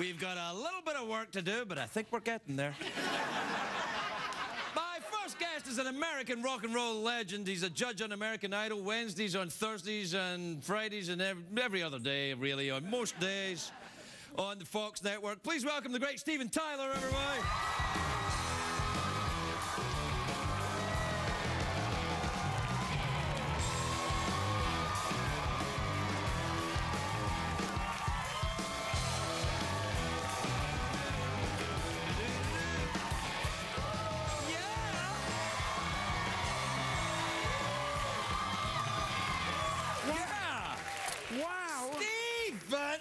We've got a little bit of work to do, but I think we're getting there. My first guest is an American rock and roll legend. He's a judge on American Idol, Wednesdays, on Thursdays, and Fridays, and every other day, really, on most days on the Fox Network. Please welcome the great Steven Tyler, everybody.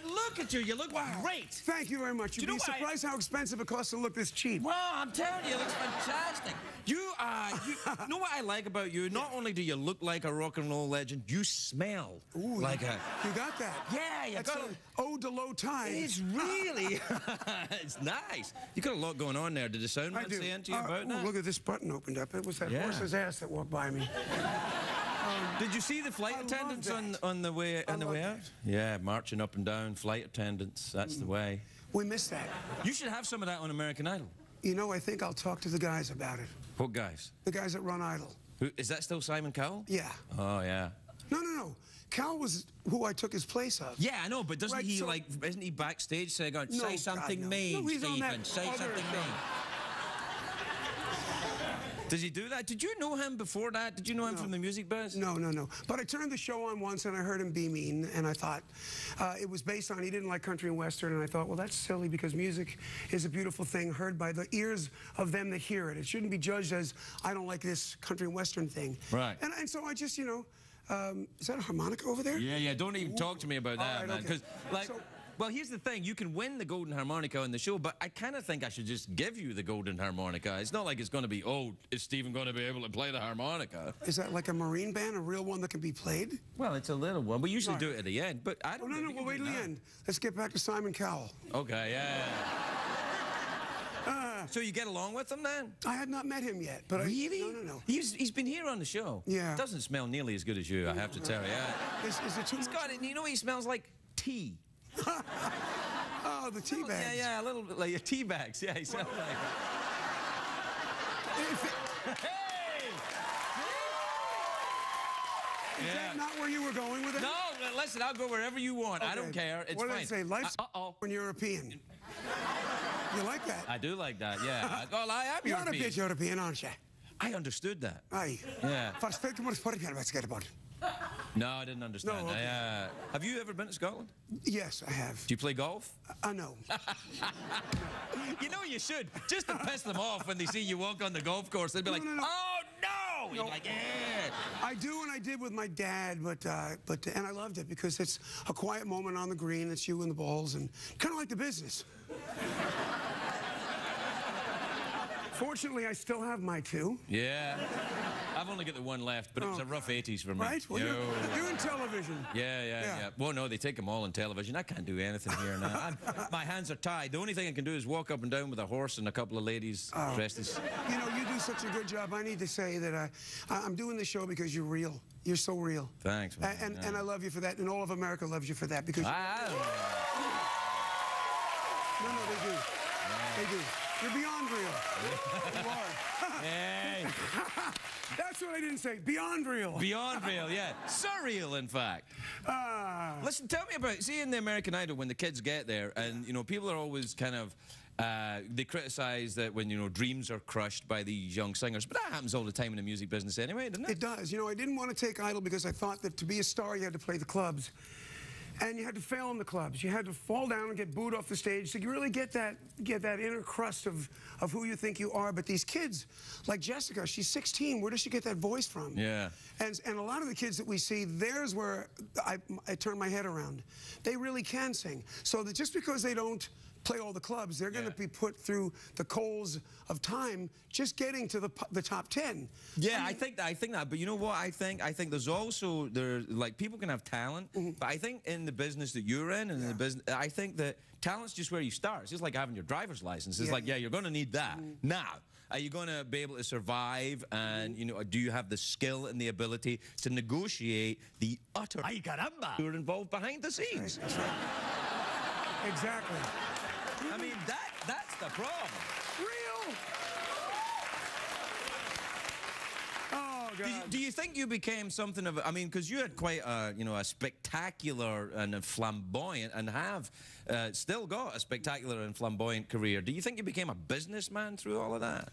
Look at you. You look great. Thank you very much. You'd be surprised how expensive it costs to look this cheap. Well, I'm telling you, it looks fantastic. You know what I like about you? Not only do you look like a rock and roll legend, you smell like a... You got that? Yeah, you got an ode to low tide. It's really... it's nice. You got a lot going on there. Did the sound man say anything to you about that? Look at this button opened up. It was that horse's ass that walked by me. Did you see the flight attendants on the way out? Yeah, marching up and down, flight attendants. That's the way. We missed that. You should have some of that on American Idol. You know, I think I'll talk to the guys about it. What guys? The guys that run Idol. Is that still Simon Cowell? Yeah. Oh, yeah. No. Cal was who I took his place of. Yeah, I know, but doesn't he, isn't he backstage saying, say something mean, Stephen, say something mean? Does he do that? Did you know him before that? Did you know him from the music biz? No. But I turned the show on once and I heard him be mean, and I thought it was based on he didn't like country and western, and I thought, well, that's silly because music is a beautiful thing heard by the ears of them that hear it. It shouldn't be judged as I don't like this country and western thing. Right. And so I just, you know, is that a harmonica over there? Yeah. Don't even talk to me about that, man. Because, well, here's the thing. You can win the golden harmonica on the show, but I kind of think I should just give you the golden harmonica. It's not like it's going to be, oh, is Stephen going to be able to play the harmonica? Is that like a Marine band, a real one that can be played? Well, it's a little one. We usually do it at the end, but I don't know. No, we'll wait till the end. Let's get back to Simon Cowell. Okay, yeah. So you get along with him then? I had not met him yet, but really? No. He's been here on the show. Yeah. Doesn't smell nearly as good as you, I have to tell you. Is it too much? He's got it. You know, he smells like tea. Oh, the tea bags. Yeah, a little bit like tea bags. Yeah, he sounds like. Hey! Is that not where you were going with it? No, listen, I'll go wherever you want. Okay. I don't care. It's what fine. What did I say? Life's when European. You like that? I do like that, yeah. Well, I am European. You're a bit European, aren't you? I understood that. Aye. Yeah. No, I didn't understand. No, okay. Have you ever been to Scotland? Yes, I have. Do you play golf? No. You know you should. Just to piss them off when they see you walk on the golf course. They'd be like, oh, no! You're like, yeah. I do, and I did with my dad, but and I loved it because it's a quiet moment on the green. It's you and the balls, and kind of like the business. Fortunately, I still have my two. Yeah. I've only got the one left, but it was a rough 80s for me. Right? Well, you're in television. Yeah. Well, no, they take them all in television. I can't do anything here now. My hands are tied. The only thing I can do is walk up and down with a horse and a couple of ladies dressed as... You know, you do such a good job. I need to say that I'm doing this show because you're real. You're so real. Thanks, man. And I love you for that, and all of America loves you for that because... No, they do. They do. You're beyond real. You are. Hey. That's what I didn't say. Beyond real. Beyond real, yeah. Surreal, in fact. Listen, tell me about, see in the American Idol, when the kids get there, and, you know, people are always kind of, they criticize that when, you know, dreams are crushed by these young singers, but that happens all the time in the music business anyway, doesn't it? It does. You know, I didn't want to take Idol because I thought that to be a star, you had to play the clubs. And you had to fail in the clubs. You had to fall down and get booed off the stage. So you really get that inner crust of who you think you are. But these kids, like Jessica, she's 16. Where does she get that voice from? Yeah. And a lot of the kids that we see, there's where I turn my head around. They really can sing. So that just because they don't play all the clubs, they're going to be put through the coals of time just getting to the top 10. Yeah, I think that. But you know what? I think there's also like people can have talent, but I think in the business that you're in, and in the business, I think that talent's just where you start. It's just like having your driver's license. It's like, yeah, you're going to need that. Now, are you going to be able to survive? And you know, do you have the skill and the ability to negotiate the utter ay caramba who are involved behind the scenes? That's right. Exactly. I mean, that's the problem. Real. Oh, God. Do you think you became something of I mean, because you had quite a, you know, a spectacular and a flamboyant, and have still got a spectacular and flamboyant career. Do you think you became a businessman through all of that?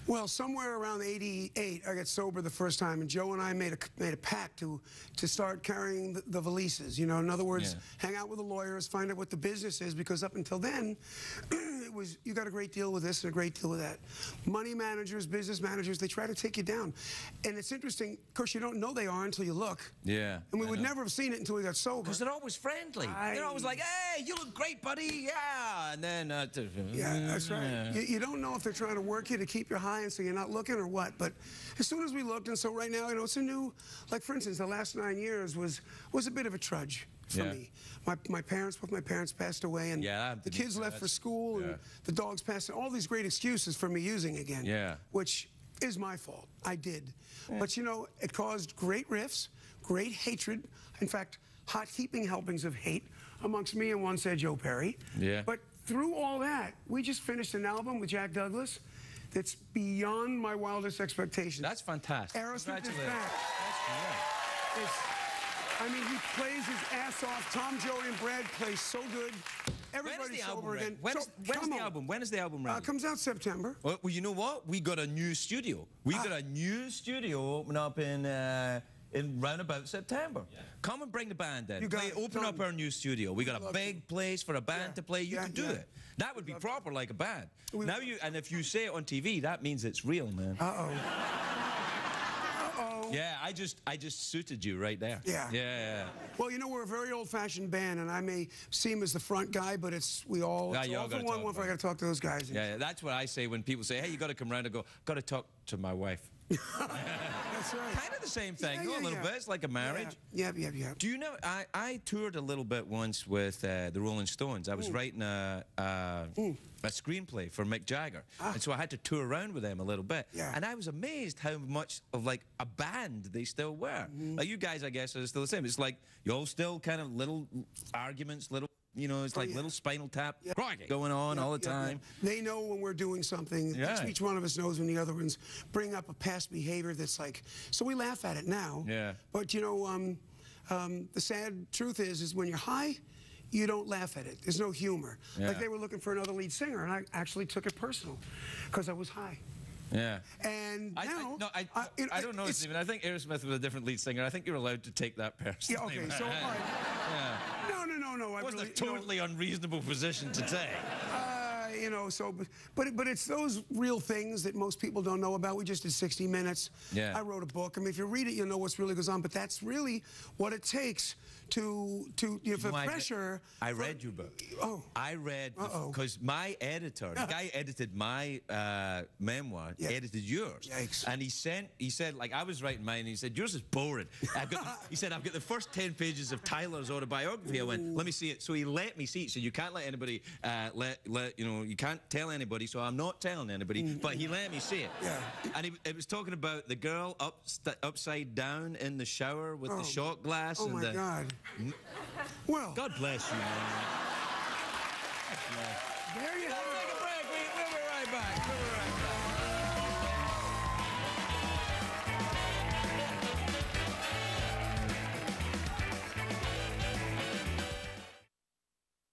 Well, somewhere around '88, I got sober the first time, and Joe and I made a pact to start carrying the valises. You know, in other words, hang out with the lawyers, find out what the business is, because up until then, it was you got a great deal with this and a great deal with that. Money managers, business managers, they try to take you down, and it's interesting. Of course, you don't know they are until you look. Yeah. And we would never have seen it until we got sober. Because they're always friendly. They're always like, "Hey, you look great, buddy." Yeah, and then yeah, that's right. You don't know if they're trying to work you to keep you high and so you're not looking or what. But as soon as we looked, and so right now, you know, it's a new, like for instance, the last 9 years was a bit of a trudge for me. Both my parents passed away, and the kids left for school, and the dogs passed. All these great excuses for me using again. Yeah. Which is my fault. I did. But you know, it caused great rifts, great hatred. In fact, hot heaping helpings of hate amongst me and one said Joe Perry. Yeah. But through all that, we just finished an album with Jack Douglas that's beyond my wildest expectations. That's fantastic. Aerosmith is back. I mean, he plays his ass off. Tom, Joey, and Brad play so good. Everybody's sober again. When is the album ready? Comes out September. Well, you know what? We got a new studio. We got a new studio open up in round about September. Come and bring the band in. Open up our new studio. We got a big place for a band to play. You can do it. That would be proper, like a band. Now and if you say it on TV, that means it's real, man. Uh-oh. Yeah, I just suited you right there. Yeah. Well, you know, we're a very old-fashioned band, and I may seem as the front guy, but we all for one. I got to talk to those guys. Yeah, that's what I say when people say, "Hey, you got to come round." I go, "Got to talk to my wife." That's right. Kind of the same thing, a little bit. It's like a marriage. Yeah. Do you know? I toured a little bit once with the Rolling Stones. I was writing a screenplay for Mick Jagger, and so I had to tour around with them a little bit. And I was amazed how much of like a band they still were. Like you guys, I guess, are still the same. It's like you all still kind of little arguments, little. You know, it's like little Spinal Tap going on all the time. They know when we're doing something. Each one of us knows when the other ones bring up a past behavior that's like, so we laugh at it now. But, you know, the sad truth is when you're high, you don't laugh at it. There's no humor. Like they were looking for another lead singer, and I actually took it personal because I was high. Yeah. And now... I don't know, Stephen. I think Aerosmith was a different lead singer. I think you're allowed to take that personally. Yeah, okay, so... All right. No. It wasn't a totally unreasonable position to take. You know, so, but it's those real things that most people don't know about. We just did 60 Minutes. I wrote a book. I mean, if you read it, you'll know what's really goes on. But that's really what it takes to you know, for pressure. I read your book. Oh. I read, because my editor, the guy edited my memoir, edited yours. Yikes. And he said, like, I was writing mine, and he said, yours is boring. He said, I've got the first 10 pages of Tyler's autobiography. I went, let me see it. So he let me see it. So you can't let anybody, you know, you can't tell anybody, so I'm not telling anybody, but he let me see it. And it was talking about the girl upside down in the shower with the shot glass. Oh, my God. Well. God bless you, man. There you have it. Take a break. We'll be right back.